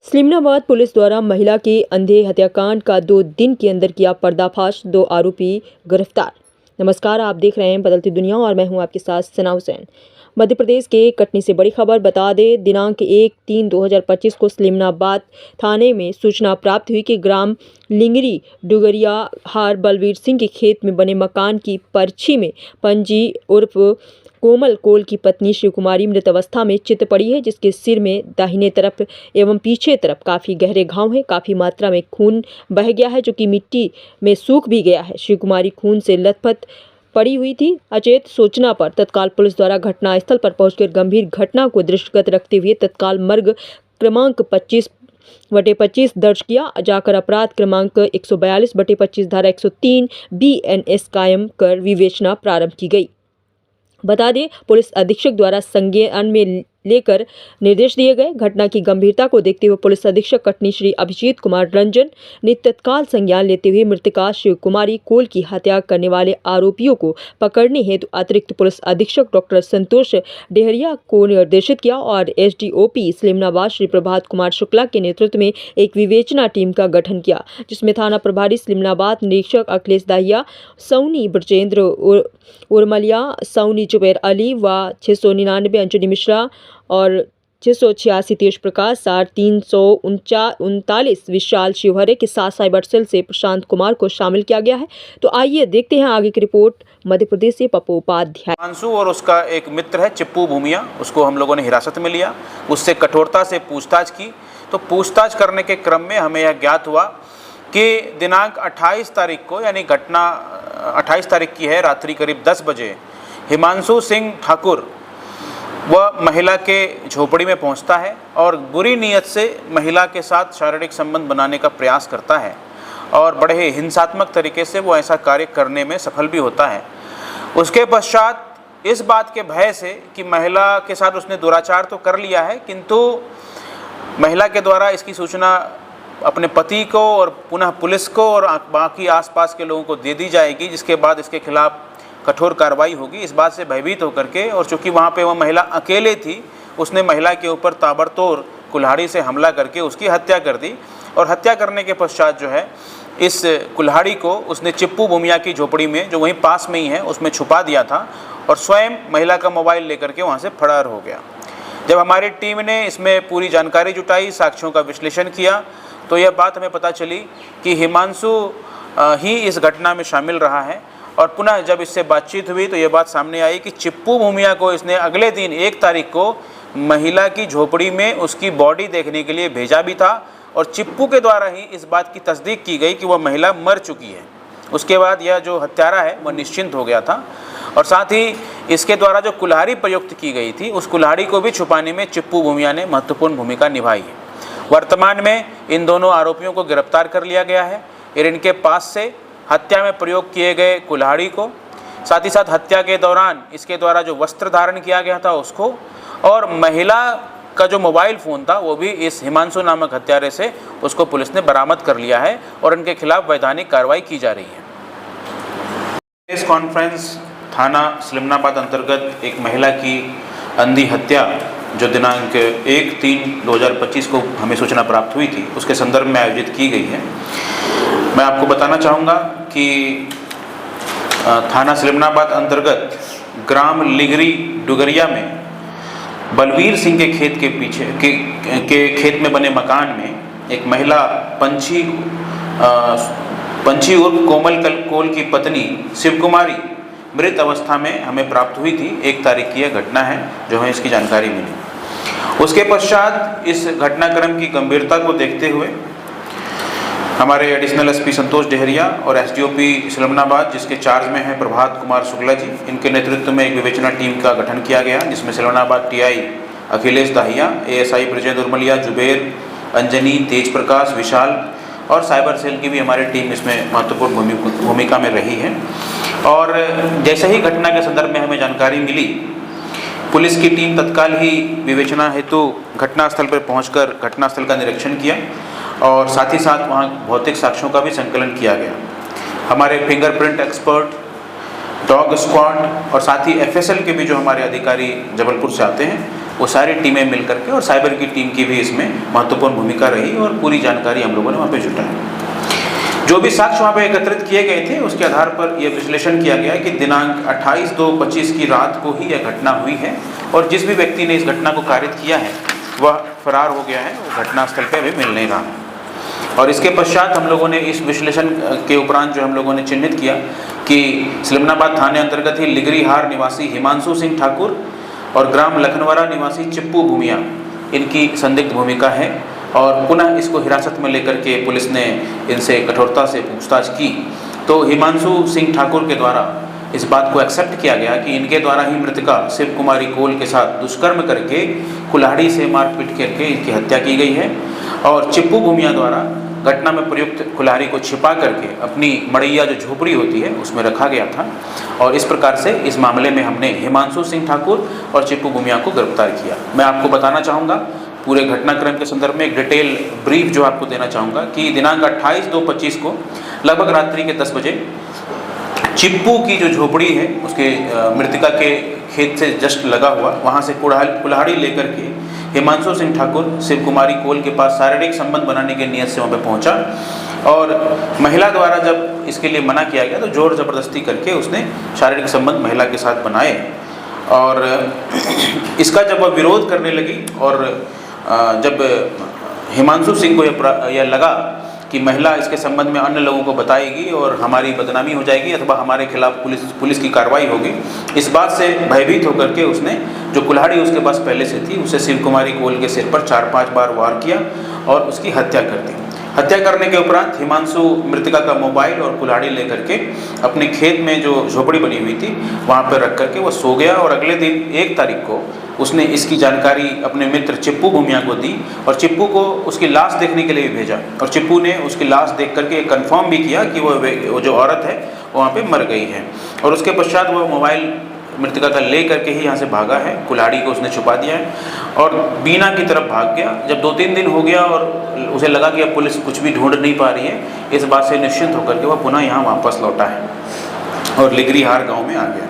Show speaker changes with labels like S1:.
S1: Islamabad police द्वारा महिला के अंधे हत्याकांड का 2 दिन के अंदर किया पर्दाफाश, 2 आरोपी गिरफ्तार। नमस्कार, आप देख रहे हैं बदलती दुनिया और मैं हूं आपके साथ सना हुसैन। मध्य प्रदेश के कटनी से बड़ी खबर बता दें, दिनांक 1/3/2025 को इस्लामाबाद थाने में सूचना प्राप्त हुई कि ग्राम लिंगरी डुगरिया हार बलवीर सिंह के खेत में बने मकान की पर्ची में पंजी उर्फ कोमल कोल की पत्नी शिव कुमारी मृत अवस्था में चित पड़ी है, जिसके सिर में दाहिने तरफ एवं पीछे तरफ काफ़ी गहरे घाव हैं। काफ़ी मात्रा में खून बह गया है, जो कि मिट्टी में सूख भी गया है। शिव कुमारी खून से लथपथ पड़ी हुई थी। अचेत सूचना पर तत्काल पुलिस द्वारा घटनास्थल पर पहुंचकर गंभीर घटना को दृष्टिगत रखते हुए तत्काल मर्ग क्रमांक 25/25 दर्ज किया जाकर अपराध क्रमांक 142/25 धारा 103 BNS कायम कर विवेचना प्रारंभ की गई। बता दें, पुलिस अधीक्षक द्वारा संज्ञान में लेकर निर्देश दिए गए। घटना की गंभीरता को देखते हुए पुलिस अधीक्षक कटनी श्री अभिजीत कुमार रंजन ने तत्काल संज्ञान लेते हुए मृतका शिव कुमारी कोल की हत्या करने वाले आरोपियों को पकड़ने हेतु अतिरिक्त पुलिस अधीक्षक डॉक्टर संतोष डेहरिया को निर्देशित किया और SDOP इस्लामाबाद श्री प्रभात कुमार शुक्ला के नेतृत्व में एक विवेचना टीम का गठन किया, जिसमें थाना प्रभारी इस्लामाबाद निरीक्षक अखिलेश दाहिया, सौनी ब्रजेंद्र उर्मलिया, सौनी जुबैर अली व 699 अंजनी मिश्रा और 686 तेज प्रकाश, 339 विशाल शिवहरे के साथ साइबर सेल से प्रशांत कुमार को शामिल किया गया है। तो आइए देखते हैं आगे की रिपोर्ट मध्य प्रदेश से पप्पू उपाध्याय।
S2: हिमांशु और उसका एक मित्र है चिप्पू भूमिया, उसको हम लोगों ने हिरासत में लिया, उससे कठोरता से पूछताछ की। तो पूछताछ करने के क्रम में हमें यह ज्ञात हुआ कि दिनांक 28 तारीख को, यानी घटना 28 तारीख की है, रात्रि करीब 10 बजे हिमांशु सिंह ठाकुर वह महिला के झोपड़ी में पहुंचता है और बुरी नीयत से महिला के साथ शारीरिक संबंध बनाने का प्रयास करता है और बड़े ही हिंसात्मक तरीके से वो ऐसा कार्य करने में सफल भी होता है। उसके पश्चात इस बात के भय से कि महिला के साथ उसने दुराचार तो कर लिया है, किंतु महिला के द्वारा इसकी सूचना अपने पति को और पुनः पुलिस को और बाकी आसपास के लोगों को दे दी जाएगी, जिसके बाद इसके खिलाफ कठोर कार्रवाई होगी। इस बात से भयभीत होकर के, और चूंकि वहाँ पे वह महिला अकेले थी, उसने महिला के ऊपर ताबड़तोड़ कुल्हाड़ी से हमला करके उसकी हत्या कर दी। और हत्या करने के पश्चात जो है इस कुल्हाड़ी को उसने चिप्पू भूमिया की झोपड़ी में, जो वहीं पास में ही है, उसमें छुपा दिया था और स्वयं महिला का मोबाइल लेकर के वहाँ से फरार हो गया। जब हमारी टीम ने इसमें पूरी जानकारी जुटाई, साक्ष्यों का विश्लेषण किया, तो यह बात हमें पता चली कि हिमांशु ही इस घटना में शामिल रहा है। और पुनः जब इससे बातचीत हुई तो ये बात सामने आई कि चिप्पू भूमिया को इसने अगले दिन 1 तारीख को महिला की झोपड़ी में उसकी बॉडी देखने के लिए भेजा भी था और चिप्पू के द्वारा ही इस बात की तस्दीक की गई कि वह महिला मर चुकी है। उसके बाद यह जो हत्यारा है वह निश्चिंत हो गया था और साथ ही इसके द्वारा जो कुल्हाड़ी प्रयुक्त की गई थी, उस कुल्हाड़ी को भी छुपाने में चिप्पू भूमिया ने महत्वपूर्ण भूमिका निभाई है। वर्तमान में इन दोनों आरोपियों को गिरफ्तार कर लिया गया है और इनके पास से हत्या में प्रयोग किए गए कुल्हाड़ी को, साथ ही साथ हत्या के दौरान इसके द्वारा जो वस्त्र धारण किया गया था उसको, और महिला का जो मोबाइल फ़ोन था वो भी इस हिमांशु नामक हत्यारे से उसको पुलिस ने बरामद कर लिया है और इनके खिलाफ वैधानिक कार्रवाई की जा रही है। प्रेस कॉन्फ्रेंस थाना इस्लामाबाद अंतर्गत एक महिला की अंधी हत्या जो दिनांक 1/3/2025 को हमें सूचना प्राप्त हुई थी, उसके संदर्भ में आयोजित की गई है। मैं आपको बताना चाहूँगा कि थाना इस्लामाबाद अंतर्गत ग्राम लिंगरी डुगरिया में बलवीर सिंह के खेत के पीछे के खेत में बने मकान में एक महिला पंछी उर्फ कोमल कोल की पत्नी शिव कुमारी मृत अवस्था में हमें प्राप्त हुई थी। 1 तारीख की यह घटना है जो हमें इसकी जानकारी मिली। उसके पश्चात इस घटनाक्रम की गंभीरता को देखते हुए हमारे एडिशनल SP संतोष डेहरिया और SDOP इस्लामाबाद, जिसके चार्ज में है प्रभात कुमार शुक्ला जी, इनके नेतृत्व में एक विवेचना टीम का गठन किया गया, जिसमें इस्लामाबाद TI अखिलेश दाहिया, ASI ब्रजेंद्र उर्मलिया, जुबैर, अंजनी, तेज प्रकाश, विशाल और साइबर सेल की भी हमारी टीम इसमें महत्वपूर्ण भूमिका में रही है। और जैसे ही घटना के संदर्भ में हमें जानकारी मिली, पुलिस की टीम तत्काल ही विवेचना हेतु घटनास्थल पर पहुंचकर घटनास्थल का निरीक्षण किया और साथ ही साथ वहां भौतिक साक्ष्यों का भी संकलन किया गया। हमारे फिंगरप्रिंट एक्सपर्ट, डॉग स्क्वाड और साथ ही FSL के भी जो हमारे अधिकारी जबलपुर से आते हैं, वो सारी टीमें मिल करके, और साइबर की टीम की भी इसमें महत्वपूर्ण भूमिका रही और पूरी जानकारी हम लोगों ने वहाँ पे जुटाई। जो भी साक्ष्य वहाँ पे एकत्रित किए गए थे उसके आधार पर यह विश्लेषण किया गया कि दिनांक 28/2/25 की रात को ही यह घटना हुई है, और जिस भी व्यक्ति ने इस घटना को कारित किया है वह फरार हो गया है, वो घटनास्थल पे अभी मिल नहीं रहा है। और इसके पश्चात हम लोगों ने इस विश्लेषण के उपरांत जो हम लोगों ने चिन्हित किया कि सिलमनाबाद थाने अंतर्गत ही लिगरीहार निवासी हिमांशु सिंह ठाकुर और ग्राम लखनवरा निवासी चिप्पू भूमिया, इनकी संदिग्ध भूमिका है, और पुनः इसको हिरासत में लेकर के पुलिस ने इनसे कठोरता से पूछताछ की। तो हिमांशु सिंह ठाकुर के द्वारा इस बात को एक्सेप्ट किया गया कि इनके द्वारा ही मृतका शिव कुमारी कोल के साथ दुष्कर्म करके कुल्हाड़ी से मारपीट करके इनकी हत्या की गई है, और चिप्पू भूमिया द्वारा घटना में प्रयुक्त कुल्हाड़ी को छिपा करके अपनी मड़ैया जो झोपड़ी होती है उसमें रखा गया था। और इस प्रकार से इस मामले में हमने हिमांशु सिंह ठाकुर और चिप्पू भूमिया को गिरफ्तार किया। मैं आपको बताना चाहूँगा पूरे घटनाक्रम के संदर्भ में एक डिटेल ब्रीफ जो आपको देना चाहूँगा कि दिनांक 28/2/25 को लगभग रात्रि के 10 बजे चिप्पू की जो झोपड़ी है उसके मृतिका के खेत से जस्ट लगा हुआ, वहाँ से कुल्हाड़ी लेकर के हिमांशु सिंह ठाकुर शिव कुमारी कोल के पास शारीरिक संबंध बनाने के नियत से वहाँ पे पहुँचा, और महिला द्वारा जब इसके लिए मना किया गया तो जोर ज़बरदस्ती करके उसने शारीरिक संबंध महिला के साथ बनाए। और इसका जब वह विरोध करने लगी और जब हिमांशु सिंह को यह लगा कि महिला इसके संबंध में अन्य लोगों को बताएगी और हमारी बदनामी हो जाएगी अथवा हमारे खिलाफ पुलिस की कार्रवाई होगी, इस बात से भयभीत होकर के उसने जो कुल्हाड़ी उसके पास पहले से थी उसे शिव कुमारी कोल के सिर पर 4-5 बार वार किया और उसकी हत्या कर दी। हत्या करने के उपरांत हिमांशु मृतिका का मोबाइल और कुल्हाड़ी लेकर के अपने खेत में जो झोपड़ी बनी हुई थी वहाँ पर रख करके वो सो गया, और अगले दिन 1 तारीख को उसने इसकी जानकारी अपने मित्र चिप्पू भूमिया को दी और चिप्पू को उसकी लाश देखने के लिए भी भेजा, और चिप्पू ने उसकी लाश देख करके कंफर्म भी किया कि वो जो औरत है वहाँ पे मर गई है। और उसके पश्चात वो मोबाइल मृतिका का ले करके ही यहाँ से भागा है, कुल्हाड़ी को उसने छुपा दिया है और बीना की तरफ भाग गया। जब 2-3 दिन हो गया और उसे लगा कि अब पुलिस कुछ भी ढूंढ नहीं पा रही है, इस बात से निश्चिंत होकर के वह पुनः यहाँ वापस लौटा है और लिगरीहार गाँव में आ गया।